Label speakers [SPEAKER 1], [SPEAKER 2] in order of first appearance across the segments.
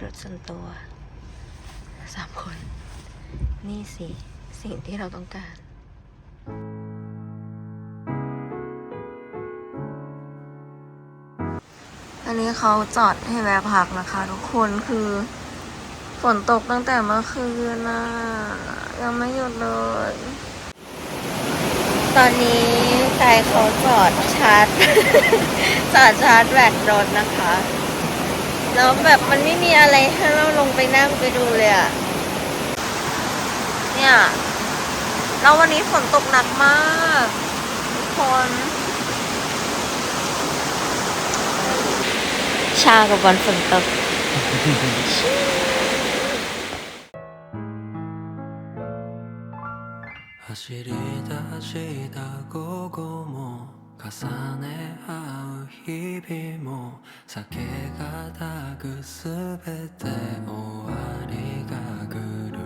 [SPEAKER 1] รถส่วนตัว3 คนนี่สิสิ่งที่เราต้องการอันนี้เขาจอดให้แวะพักนะคะทุกคนคือฝนตกตั้งแต่เมื่อคืนนะยังไม่หยุดเลยตอนนี้กายเขาจอดชาร์จ จอดชาร์จแบตรถนะคะแล้วแบบมันไม่มีอะไรให้เราลงไปนั่งไปดูเลยอะเนี่ยแล้ววันนี้ฝนตกหนักมากทุกคนชากับวันฝนตก
[SPEAKER 2] 走り出した午後も重ね合う日々も酒がたぐすべて終わりが来る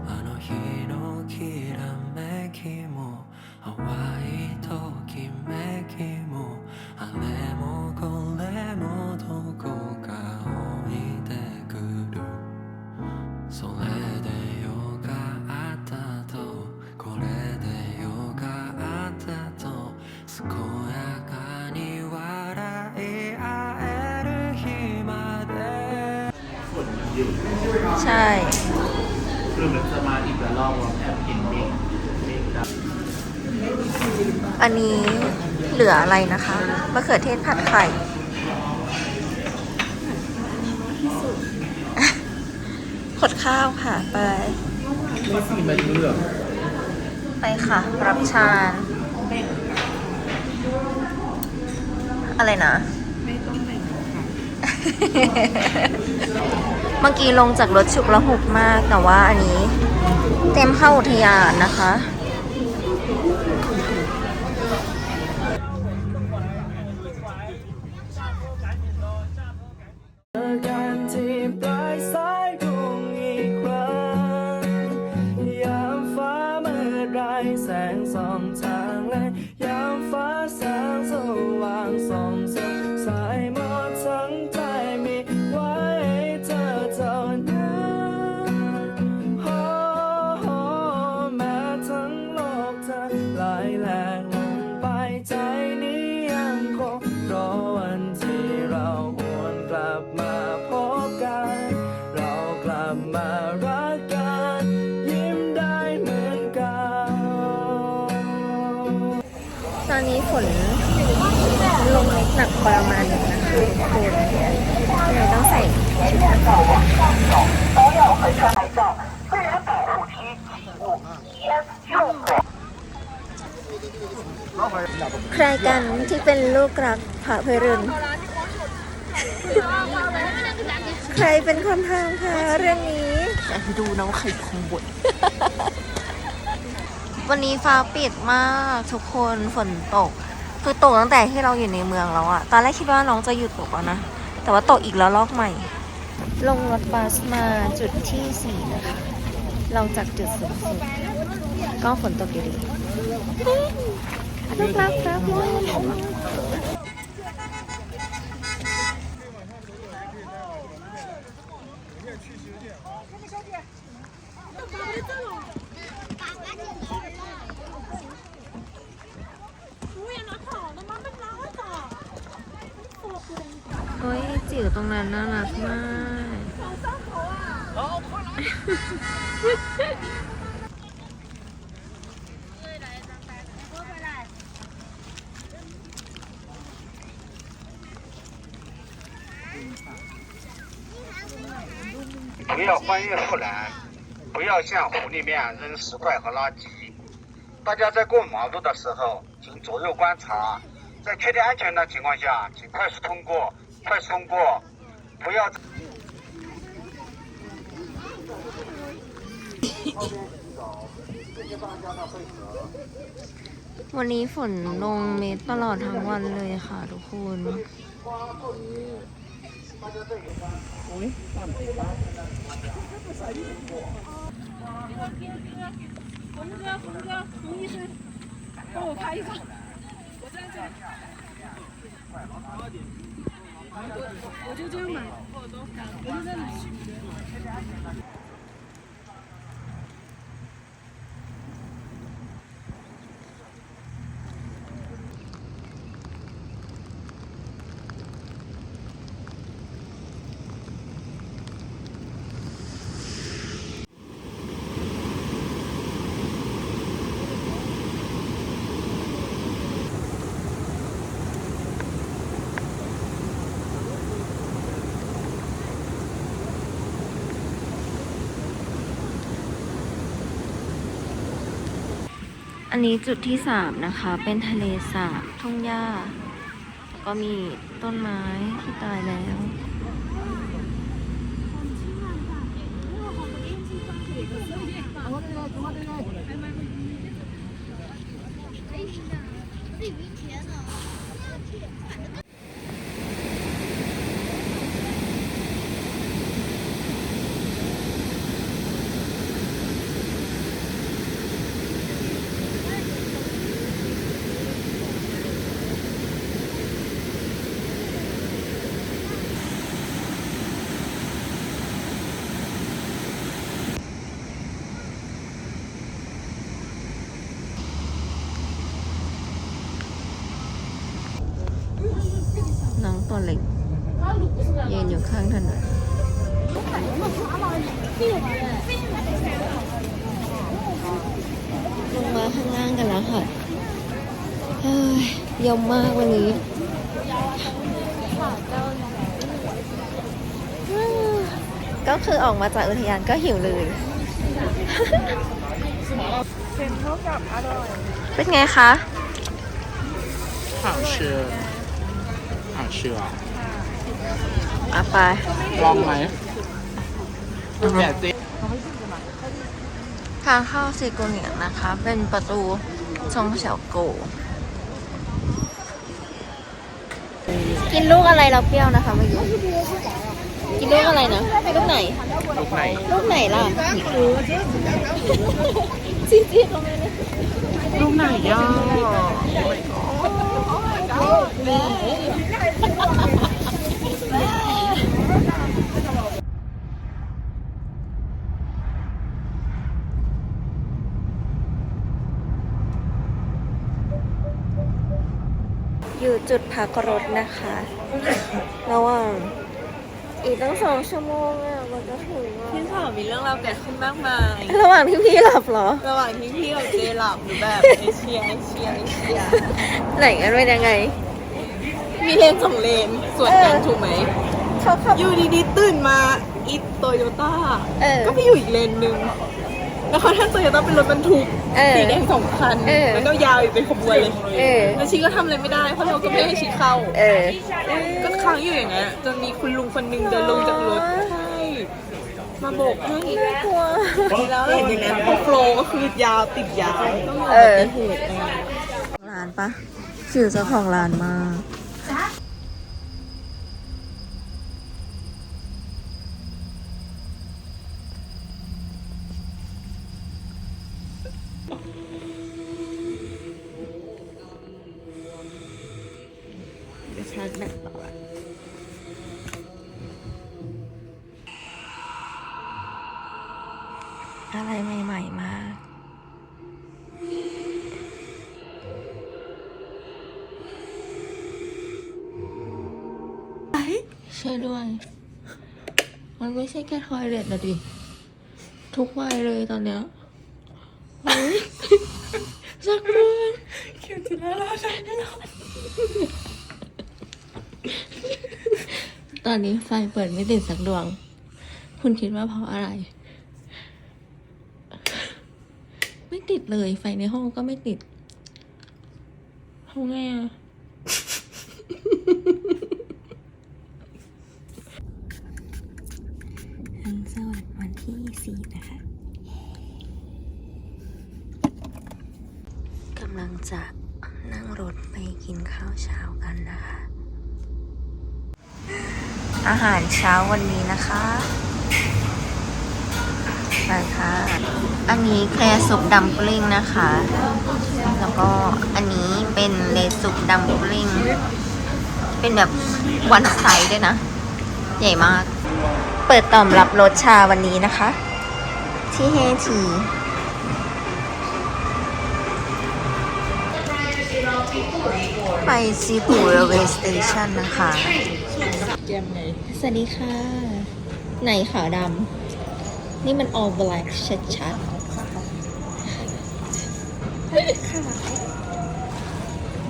[SPEAKER 2] あの日のきらめきも淡いときめきもあれもこれもどこか置いてくるそれでよかったとこれでよかったと健やかに笑い合える日まで
[SPEAKER 1] ใช่
[SPEAKER 3] คือมันจะมาอีกระลอกว่าแอบกินเมฆดับ
[SPEAKER 1] อันนี้เหลืออะไรนะคะมะเขือเทศผัดไข่ขดข้าวค่ะไป
[SPEAKER 3] ไม่สีมันเลือก
[SPEAKER 1] ไปค่ะรับชาญอะไรนะไม่ต้องแบ่งค่ะ เมื่อกี้ลงจากรถฉุกละหุกมากแต่ว่าอันนี้เต็มเข้าอุทยานนะคะ
[SPEAKER 2] แสงส่องทางและยามฟ้าแสงสว่างส่องสดใสหมดทั้งใจมีไว้เธอเท่านั้นแม้ทั้งโลกเธอลายแหลกลงไปใจนี้ยังคงรอวันที่เราหวนกลับมาพบกันเรากลับมารักกันยิ้มได้เหมือนกัน
[SPEAKER 1] ตอนนี้ฝนลงเล็กหนักประมาณนึงนะคะทุกคนเลยต้องใส่ชุดกันฝนใครกันที่เป็นลูกรักพระเพรินใครเป็นคนทำคะเรื่องนี้อยากดูนะว่าใครคงบ่นวันนี้ฟ้าปิดมากทุกคนฝนตกคือตกตั้งแต่ที่เราอยู่ในเมืองแล้วอะตอนแรกคิดว่าน้องจะหยุดตกแล้วนะแต่ว่าตกอีกแล้วลอกใหม่ลงรถบัสมาจุดที่4นะคะลงจากจุดสูงสุดก็ฝนตกอยู่ดีลูกรักครับโอ้ยจิ๋วตรงนั้นน่ารักมาก
[SPEAKER 4] 不要翻越护栏，不要向湖里面扔石块和垃圾。大家在过马路的时候，请左右观察，在确定安全的情况下，请快速通过，快速通过，不要。
[SPEAKER 1] วันนี้ฝนลงเม็ดตลอดทั้งวันเลยค่ะทุกคน
[SPEAKER 5] 帮我拍一张。我就这样买，我就在
[SPEAKER 1] อันนี้จุดที่3นะคะ เป็นทะเลสาบทุ่งหญ้าแล้วก็มีต้นไม้ที่ตายแล้ว น้องตัวเล็กยืนอยู่ข้างถนนลงมาข้างล่างกันแล้วค่ะเฮ้ยยมมากวันนี้ก็คือออกมาจากอุทยานก็หิวเลย เป็นไงคะ
[SPEAKER 3] 好吃好吃啊
[SPEAKER 1] อ่ะไป
[SPEAKER 3] ลองไหมแบบนี้
[SPEAKER 1] ทางเข้าซีกูเนียนนะคะ เป็นประตูชงเฉาโก กินลูกอะไรเราเปรี้ยวนะคะเมื่อกี้กินลูกอะไรนะลูกไหน
[SPEAKER 3] ลูกไหน
[SPEAKER 1] ลูกไหนล่ะจิ๊ดๆตรงนี้
[SPEAKER 3] ลูกไหนย่า
[SPEAKER 1] อยู่จุดพักรถนะคะ ระหว่างอีกตั้ง2 ชั่วโมงอ่ะมันจะถึง
[SPEAKER 5] พี่สาวมีเรื่องราวเกิดขึ้นมากมาย
[SPEAKER 1] ระหว่างที่พี่หลับเหรอ
[SPEAKER 5] ระหว่างที่พี่กับเจหลับหรือแบบเอเชีย
[SPEAKER 1] ไหนกันเป็นยังไง
[SPEAKER 5] มีเลน2 เลนสวนกันถูกไหม
[SPEAKER 1] เขาขับ
[SPEAKER 5] อยู่ดีๆตื่นมาอีโตโยต้า
[SPEAKER 1] เออ
[SPEAKER 5] ก็ไปอยู่อีกเลนหนึ่งแล้วเขาท่านโตโยต้าเป็นรถบรรทุก
[SPEAKER 1] เออ
[SPEAKER 5] สีแดง2 คัน
[SPEAKER 1] เออ
[SPEAKER 5] แล้วก็ยาวอีกเป็นขบวนเลย
[SPEAKER 1] เออ
[SPEAKER 5] แล้วชีก็ทำอะไรไม่ได้เพราะเราก็ไม่ให้ชีเข้า
[SPEAKER 1] เออ
[SPEAKER 5] ก็ค้างอยู่อย่างนั้นจนมีคุณลุงคนหนึงเดินลงจากรถใช่มาโบกให้
[SPEAKER 1] กลัว
[SPEAKER 5] แล้วเห็นอย่างนั้นพอโฟลว์ก็คือยาวติดยาวต้องรอ
[SPEAKER 1] เออ
[SPEAKER 5] เป็นเหตุ
[SPEAKER 1] ร้านปะฟิวเจ้าของร้านมาก จะชาร์จแบตต่อละอะไรใหม่ๆมากช่วยด้วย มันไม่ใช่แค่ทอยเล็ตนะดิ ทุกวัยเลยตอนเนี้ยเฮ้ยสักเรื่องเขียนถึงแล้วตอนนี้ไฟเปิดไม่ติดสักดวง คุณคิดว่าเพราะอะไร ไม่ติดเลย ไฟในห้องก็ไม่ติดทำไงอ่ะ สวัสดีวันที่4นะคะกำลังจะนั่งรถไปกินข้าวเช้ากันนะคะ อาหารเช้าวันนี้นะคะไปค่ะ อันนี้แครสุกดัมปลิ้งนะคะ แล้วก็อันนี้เป็นเลสุกดัมปลิ้งเป็นแบบวันไซส์ด้วยนะ ใหญ่มาก เปิดต่อมรับรสชาวันนี้นะคะ ที่เฮทีไปซีปูเรลเวย์สเตชันนะคะ
[SPEAKER 5] แกมไง
[SPEAKER 1] สวัสดีค่ะ ไหนขาวดำ นี่มัน all black ชัดๆ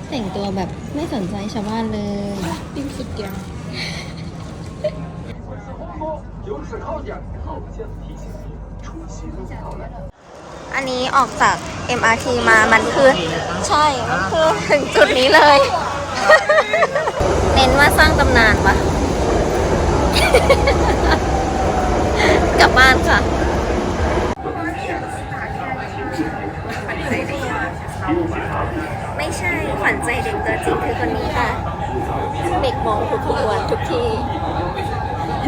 [SPEAKER 1] แต่งตัวแบบไม่สนใจชาวบ้านเลย
[SPEAKER 5] ปิ้งสุดแกม
[SPEAKER 1] อันนี้ออกจาก MRT มา มันคือ ใช่ มันคือถึงจุดนี้เลย เน้นว่าสร้างตำนานปะ กลับบ้านค่ะ ไม่ใช่ขวัญใจเด็กตัวจริงคือคนนี้ค่ะ เด็กมองทุกขบวนทุกที่ เ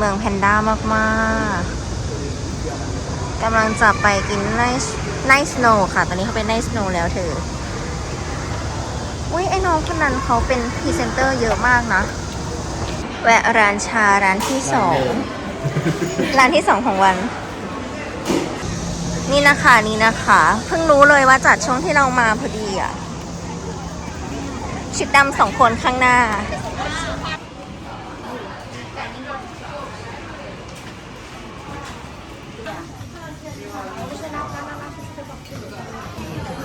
[SPEAKER 1] มืองแพนด้ามากๆ กำลังจะไปกินไนท์สโนว์ค่ะ ตอนนี้เขาเป็นไนท์สโนว์แล้วเธอ อุ้ยไอ้น้องคนนั้นเขาเป็นพรีเซนเตอร์เยอะมากนะ แวะร้านชาร้านที่สอง ร้านที่สองของวัน นี่นะคะนี่นะคะ เพิ่งรู้เลยว่าจัดช่วงที่เรามาพอดีอ่ะ ชุดดำ2 คนข้างหน้า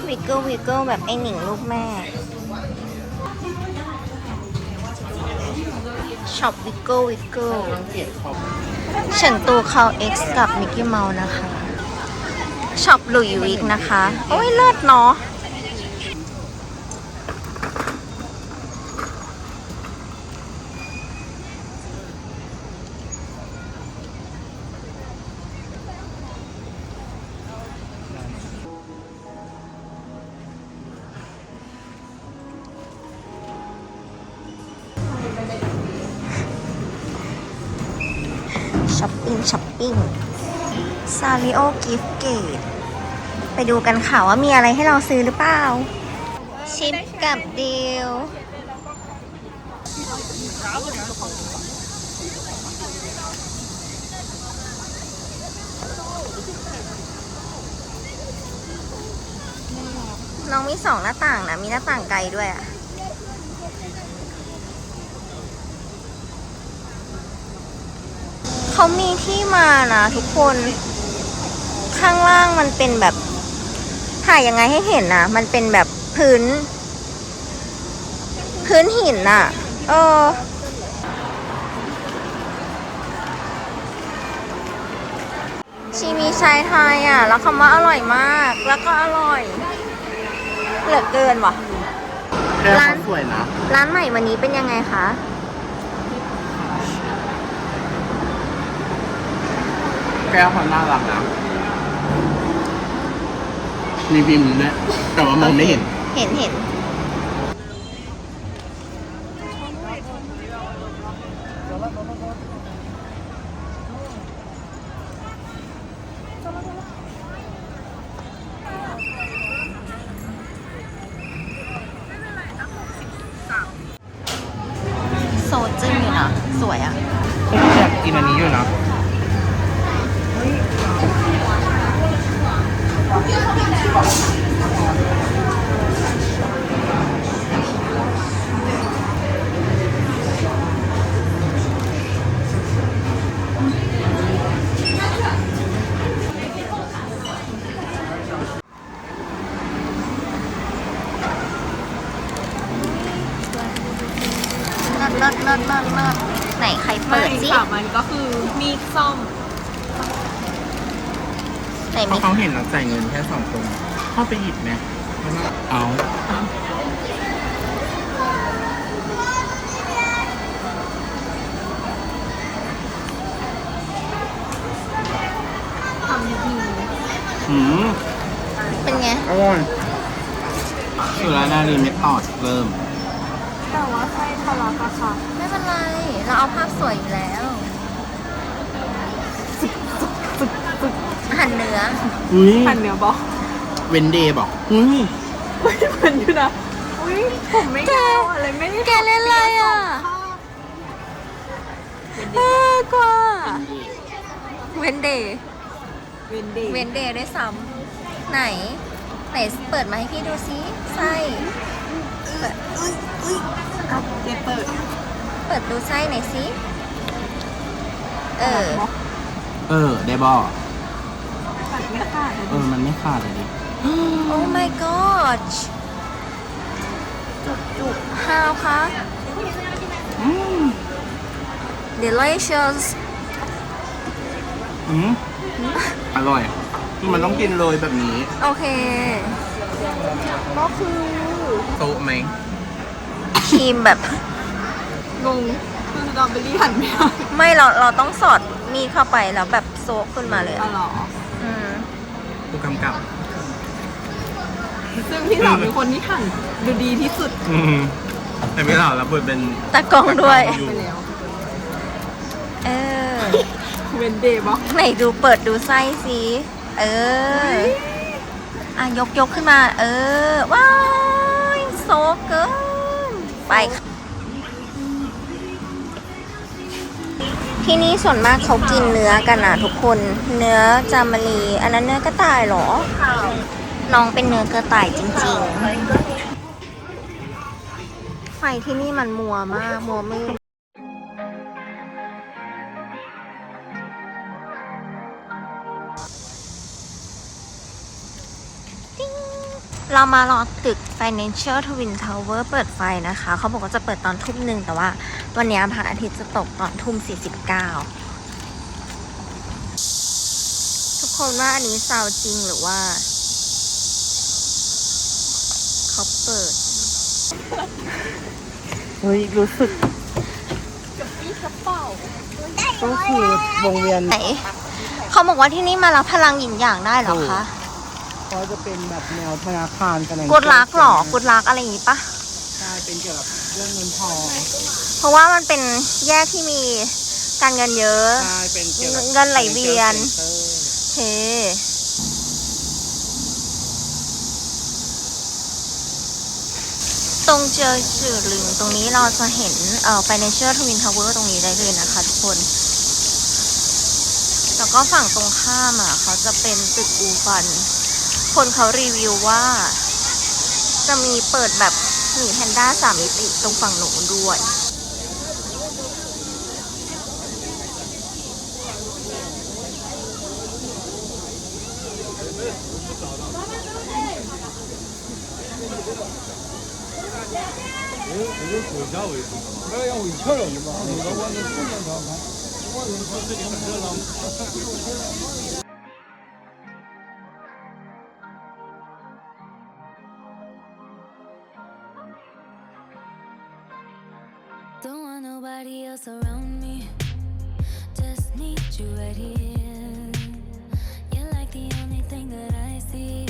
[SPEAKER 1] วิกเกิลวิกเกิลแบบไอหนิงลูกแม่ ช็อปวิกเกิลวิกเกิลเฉินตูเขา X กับมิกกี้เมาส์นะคะ ช็อปหลุยวิกนะคะ โอ้ยเลิศเนาะ ช้อปปิ้งซาริโอกิฟต์เกตไปดูกันค่ะว่ามีอะไรให้เราซื้อหรือเปล่า ชิปกับดีลน้องมี2 หน้าต่างนะ มีหน้าต่างไกลด้วยอะเขามีที่มานะทุกคน ข้างล่างมันเป็นแบบถ่ายยังไงให้เห็นนะ มันเป็นแบบพื้นหินน่ะ ชีมีชายไทยอ่ะ แล้วคำว่าอร่อยมาก แล้วก็อร่อยเหลือเกินว่ะ ร้าน
[SPEAKER 3] สวยนะ
[SPEAKER 1] ร้านใหม่วันนี้เป็นยังไงคะ
[SPEAKER 3] แก้วเขาน่ารักนะ มีพิมพ์ด้วยแต่ว่ามองไม่เห็น
[SPEAKER 1] เห็น โซจึ้งอยู่นะ สวยอ่ะ
[SPEAKER 3] อยากกินอันนี้อยู่นะ
[SPEAKER 1] เลิศไหนใครเปิดสิ
[SPEAKER 5] 3 มันก็คือมีดซ่อม
[SPEAKER 1] ไหน
[SPEAKER 3] เพ
[SPEAKER 1] มี
[SPEAKER 3] ราะเขาเห็นเราจ่ายเงินแค่2 คนเข้าไปหยิบไหมเอา
[SPEAKER 5] ทำดี
[SPEAKER 1] เป็นไง
[SPEAKER 3] อร่อยอยู่ร้านนารีเมทอดเริ่ม
[SPEAKER 5] แต่ว่าไส้ทะลักอะค่ะ
[SPEAKER 1] ไม่เป็นไร เราเอาภาพสวยอยู่แล้ว อาหาร เนื้อ
[SPEAKER 3] อุ้ย
[SPEAKER 5] หั่นเนื้อบอก
[SPEAKER 3] เวนเดย์บอกอุ้ย
[SPEAKER 5] อุ้ยมันอยู่นะอุ้ยผมไม่เอาอะไรไม่ได้
[SPEAKER 1] แกเล่นอะไรอ่ะกว่าเวนเดย์
[SPEAKER 5] เวนเดย์
[SPEAKER 1] เวนเดย์ด้วยซ้ำไหนเปิดมาให้พี่ดูซิไส้เปิด
[SPEAKER 5] เอาเจเปิด
[SPEAKER 1] เปิดดูไส้หน่อยซิ
[SPEAKER 3] ได้บอก
[SPEAKER 5] ตัดไม่ขาดเลย
[SPEAKER 3] มันไม่ขาดเลยดิ
[SPEAKER 1] โอ้ my god จุกฮาวคะ delicious
[SPEAKER 3] อร่อยคือมันต้องกินเลยแบบนี้
[SPEAKER 1] โอเค
[SPEAKER 5] ก็คือ
[SPEAKER 3] โต๊ะไหม
[SPEAKER 1] ครีมแบบ
[SPEAKER 5] งงคือสตรอเบอรี่หั่นไม่เอา
[SPEAKER 1] ไม่เราต้องสอดมีดเข้าไปแล้วแบบโซกขึ้นมาเลย
[SPEAKER 5] อ๋อ
[SPEAKER 1] อะ
[SPEAKER 5] เหรอ
[SPEAKER 1] อืม
[SPEAKER 3] ผู้กำกับ
[SPEAKER 5] ซึ่งพี่สาวเป็นคนที่หั่นดูดีที่สุด
[SPEAKER 3] แต่ไม่หรอกเราเปิดเป็น
[SPEAKER 1] ตะกล้องด้วย
[SPEAKER 5] ไปแล้ว
[SPEAKER 1] เออ
[SPEAKER 5] เวนเดย์บอก
[SPEAKER 1] ไหนดูเปิดดูไส้สิเออ อ่ะยกขึ้นมา เออ ว้ายโซเกินไปค่ะที่นี่ส่วนมากเขากินเนื้อกันนะทุกคน เนื้อจามรี อันนั้นเนื้อกระต่ายเหรอ น้องเป็นเนื้อกระต่ายจริงๆ ไฟที่นี่มันมัวมาก มัวมืด เรามารอตึก Financial Twin Tower เปิดไฟนะคะ เขาบอกว่าจะเปิดตอนทุ่มหนึ่งแต่ว่าวันนี้พระอาทิตย์จะตกตอนทุ่ม 49 ทุกคนว่าอันนี้ซาวจริงหรือว่าเขาเปิด
[SPEAKER 3] เฮ้ยรู้สึกก็คือวงเวียน
[SPEAKER 1] ไหน เขาบอกว่าที่นี่มารับพลังหยินอย่างได้เหรอคะ
[SPEAKER 3] เขาจะเป็นแบบแนวธนาคารกัน
[SPEAKER 1] กดลักหรอกดลักอะไรอย่างงี้ปะ
[SPEAKER 3] ใช่เป็นเกี่ยวกับเรื่องเงินทอง
[SPEAKER 1] เพราะว่ามันเป็นแยกที่มีการเงินเยอะ
[SPEAKER 3] ใช่เป็นเกี่ยวกับ
[SPEAKER 1] เงินไหลเวียน โอเค ตรงเจอจือลึงตรงนี้เราจะเห็นFinancial Twin Tower ตรงนี้ได้เลยนะคะทุกคน แล้วก็ฝั่งตรงข้ามอ่ะเขาจะเป็นตึกอูฟัน คนเขารีวิวว่า จะมีเปิดแบบหมีแพนด้า3 มิติตรงฝั่งหนูนด้วย
[SPEAKER 6] Don't want nobody else around me. Just need you right here. You're like the only thing that I see.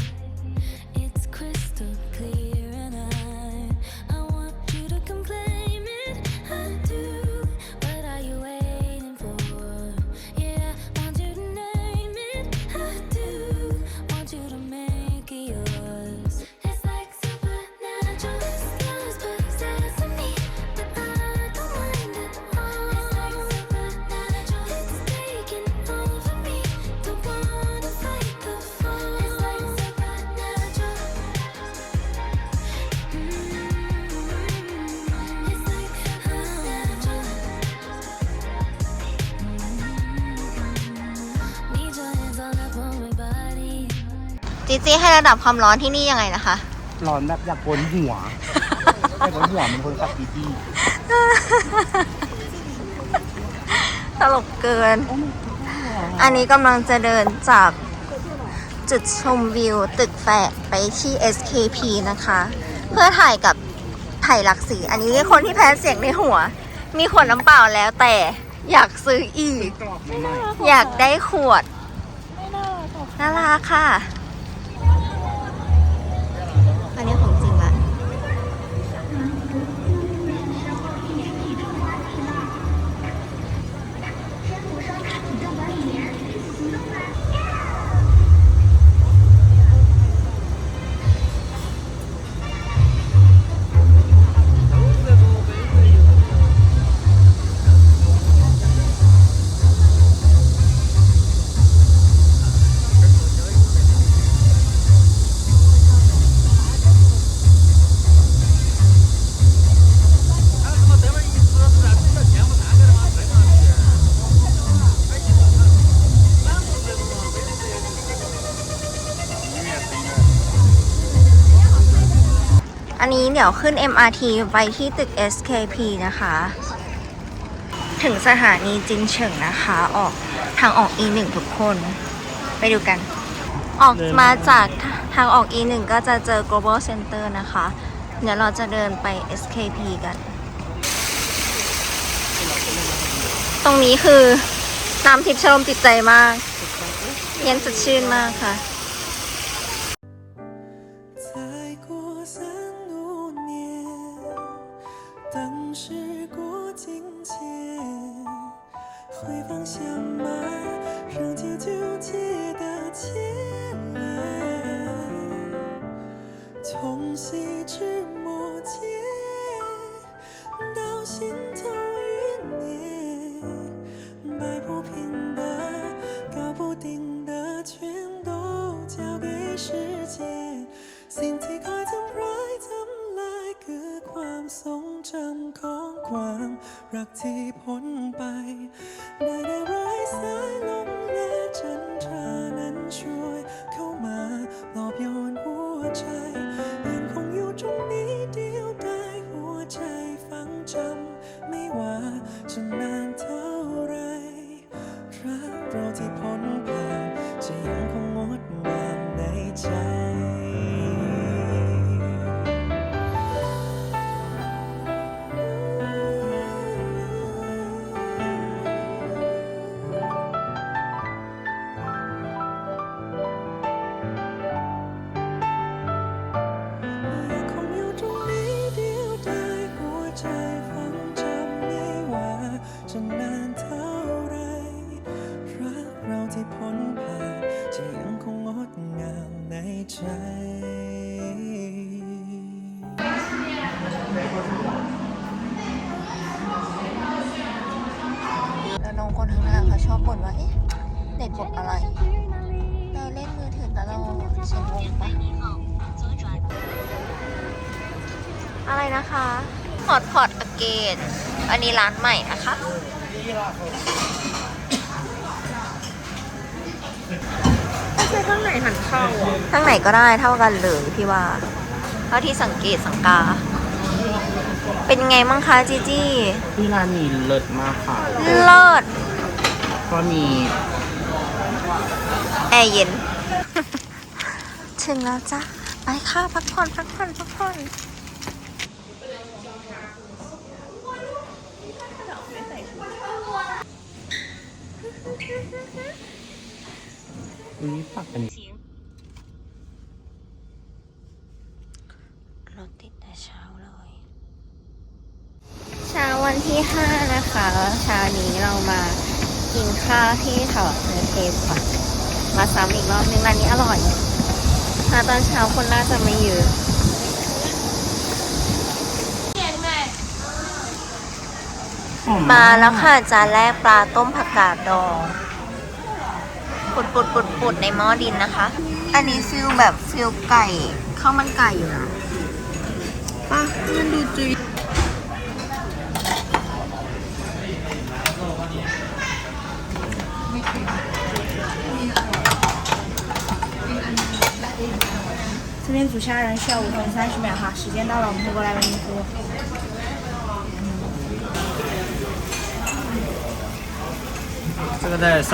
[SPEAKER 6] It's crystal clear, and I want you to come claim it. I do. What are you waiting for? Yeah, I want you to name it. I do. Want you to make it yours. It's like supernatural. Stars possessing me, but I don't mind at all. It's like supernatural. It's taking over me. Don't wanna fight the fall. It's like supernatural. It's like supernatural. Need your hands all up on my body.
[SPEAKER 1] จีจีให้ระดับความร้อนที่นี่ยังไงนะคะ
[SPEAKER 3] ร้อนแบบอยากโกนหัวอยากโกนหัวมันคนกับดีดี
[SPEAKER 1] ตลกเกิน อันนี้กำลังจะเดินจากจุดชมวิวตึกแฝดไปที่ SKP นะคะ เพื่อถ่ายกับไผ่หลักสี อันนี้คนที่แพ้เสียงในหัว มีขวดน้ำเปล่าแล้วแต่อยากซื้ออีก
[SPEAKER 3] กรอบใหม่
[SPEAKER 1] อยากได้ขวด น่ารักค่ะ อันนี้ของจริงละ อันนี้เดี๋ยวขึ้น MRT ไปที่ตึก SKP นะคะ ถึงสถานีจินเฉิงนะคะ ออกทางออก E1 ทุกคน ไปดูกัน ออกมาจากทางออก E1 ก็จะเจอ Global Center นะคะ เดี๋ยวเราจะเดินไป SKP กัน ตรงนี้คือน้ำทิพย์ชโลมจิตใจมาก เย็นสดชื่นมากค่ะ
[SPEAKER 2] 再过3、5年，等时过境迁，会放下吗？让结纠结的牵连，从细枝末节到心头余孽，摆不平的、搞不定的，全都交给时间。สิ่งที่คอยทำร้ายทำลายคือความทรงจำของความรักที่พ้นไปได้ร้ายสายลมและจันทรานั้นช่วยเข้ามาปลอบโยนหัวใจยังคงอยู่ตรงนี้เดียวดายหัวใจฝังจำไม่ว่าจะนานเท่าไรรักเราที่พ้นผ่านจะยังคงงดงามในใจ ยังคงอยู่ตรงนี้เดียวดายหัวใจฝังจำไม่ว่าจะนานเท่าไรรักเราที่พ้นผ่านจะยังคงงดงามในใจ
[SPEAKER 1] แล้วน้องคนข้างหน้าเขาชอบบ่นว่า เอ๊ะ เด็กกดอะไร เราเล่นมือถือตลอดเสียงงงปะอะไรนะคะฮอตพอตอเกนอันนี้ร้านใหม่นะคะ
[SPEAKER 5] ไม่ใช่ข้างไหนหันเข้าอ่ะ
[SPEAKER 1] ทั้งไหนก็ได้เท่ากันเลยพี่ว่า เท่าที่สังเกตสังกา เป็นไงมั่งคะจีจี้
[SPEAKER 3] ที่ร้านนี้เลิศมากค่ะ
[SPEAKER 1] เลิศ
[SPEAKER 3] ก็มี
[SPEAKER 1] แอร์เย็น ถึงแล้วจ้ะ ไปค่ะ พักผ่อนพักผ่อนพักผ่อน
[SPEAKER 3] อุ้ยปักอันนี้
[SPEAKER 1] รถติดแต่เช้าเลย เช้าวันที่ 5 นะคะ เช้านี้เรามากินข้าวที่แถวเนเทปก่อนมาซ้ำอีกรอบนึงร้านนี้อร่อยมาตอนเช้าคนน่าจะไม่เยอะ มาแล้วค่ะจานแรกปลาต้มผักกาดดองปุดในหม้อดินนะคะ อันนี้ฟิลแบบฟิลไก่ข้าวมันไก่อยู่นะ
[SPEAKER 5] ป่ะมันดูจุย
[SPEAKER 7] 这边煮虾仁需要5分30秒哈，时间到了我们会过来为您服务。
[SPEAKER 3] 这个在沙。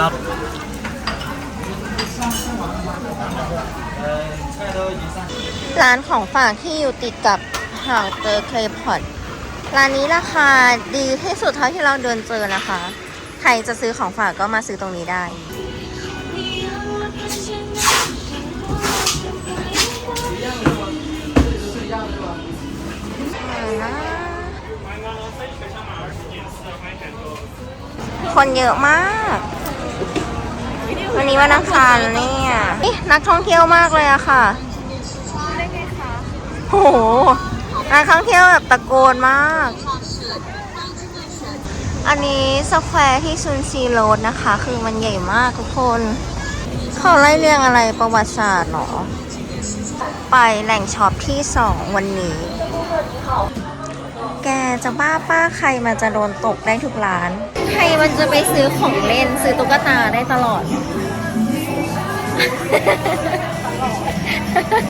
[SPEAKER 1] ร้านของฝากที่อยู่ติดกับห่างเตอร์เคลพอตร้านนี้ราคาดีที่สุดเท่าที่เราเดินเจอนะคะ ใครจะซื้อของฝากก็มาซื้อตรงนี้ได้คนเยอะมาก วันนี้วันอังคารเนี่ยนี่นักท่องเที่ยวมากเลยอะค่ะโอ้โหนักท่องเที่ยวแบบตะโกนมาก อันนี้สแควร์ที่ซุนซีโรดนะคะ คือมันใหญ่มากทุกคนเขาไล่เรียงอะไรประวัติศาสตร์หรอ ไปแหล่งช็อปที่ 2 วันนี้ แกจะบ้าป้าใครมันจะโดนตกได้ทุกร้าน ใครมันจะไปซื้อของเล่นซื้อตุ๊กตาได้ตลอด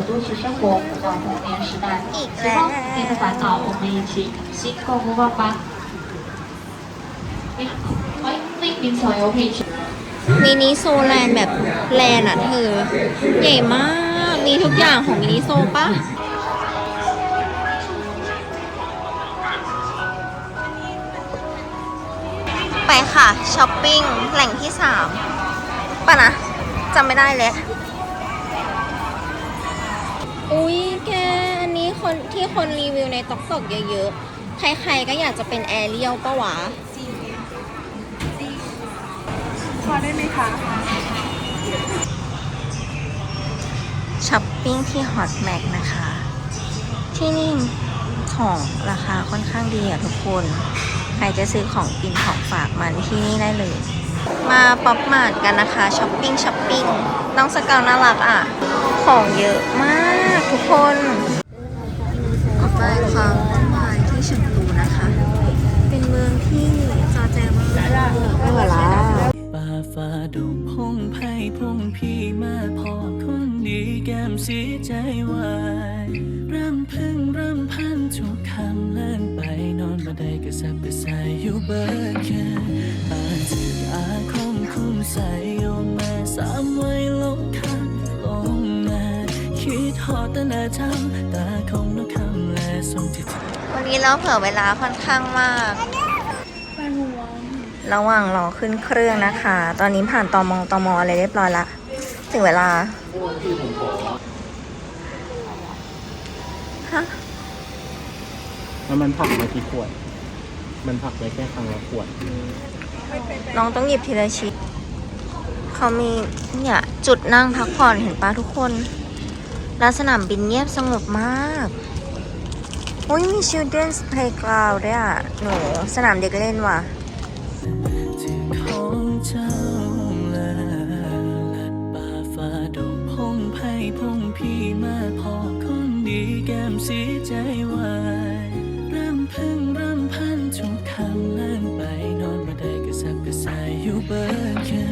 [SPEAKER 8] 多去生活，回到童年时代。
[SPEAKER 1] อีก
[SPEAKER 8] 喜
[SPEAKER 1] แล้ว
[SPEAKER 8] 欢你的烦恼，我们一起新购物逛吧。你好，欢迎莅临小游品区。
[SPEAKER 1] มินิโซแลนด์แบบแลนด์อ่ะเธอ ใหญ่มาก มีทุกอย่างของมินิโซปะไปค่ะช้อปปิ้งแหล่งที่ 3ป่ะนะจำไม่ได้เลยอุ๊ยแก อันนี้คนที่คนรีวิวในต็อกเยอะๆ ใครๆก็อยากจะเป็นแอเรียลปะวะ
[SPEAKER 5] พอได้ไหมคะ
[SPEAKER 1] ช้อปปิ้งที่ฮอตแม็กนะคะ ที่นี่ของราคาค่อนข้างดีอะทุกคน ใครจะซื้อของกินของฝากมันที่นี่ได้เลย มาป๊อปมาร์ทกันนะคะช้อปปิ้งน้องสกาวน่ารักอ่ะ ของเยอะมากทุกคนต่อไปความวุ่นวายที่เฉิงตูนะคะ เป็นเมืองที่จอแจมากไม่ไหวละ
[SPEAKER 2] ป่าฝ่าดงพงไพ่พงพี่มาพอคนดีแก้มสีใจวายรำพึ่งรำพันทุกคำเลื่อนไปนอนมาได้กระสับกระส่ายอยู่เบิดแค่ปานจืดอาคมคุ้มใสโยมมาสามไว้ลงคันลงมาคิดหอดแต่หน้าทำตาคงนกคำและทรงที่
[SPEAKER 1] วันนี้เราเผื่อเวลาค่อนข้างมาก ระหว่างรอขึ้นเครื่องนะคะ ตอนนี้ผ่านตมอะไรเรียบร้อยละ ถึงเวลา ฮะ
[SPEAKER 3] แล้วมันผักมากี่ขวด มันผักไว้แค่ครั้งละขวด
[SPEAKER 1] น้องต้องหยิบทีละชิ้นเขามีเนี่ยจุดนั่งพักผ่อนเห็นปะทุกคนแล้วสนามบินเงียบสงบมากอุ้ยมี Children's Playground ด้วยอ่ะ หนูสนามเด็กเล่นว่ะ
[SPEAKER 2] ที่ของเจ้าและป่าฝ่าดงพงไพ่พงพี่มาพอคนดีแก้มสีใจวายรำพึ่งรำพันทุกคำเลื่อนไปนอนมาได้กระสับกระส่ายอยู่เบิดแค่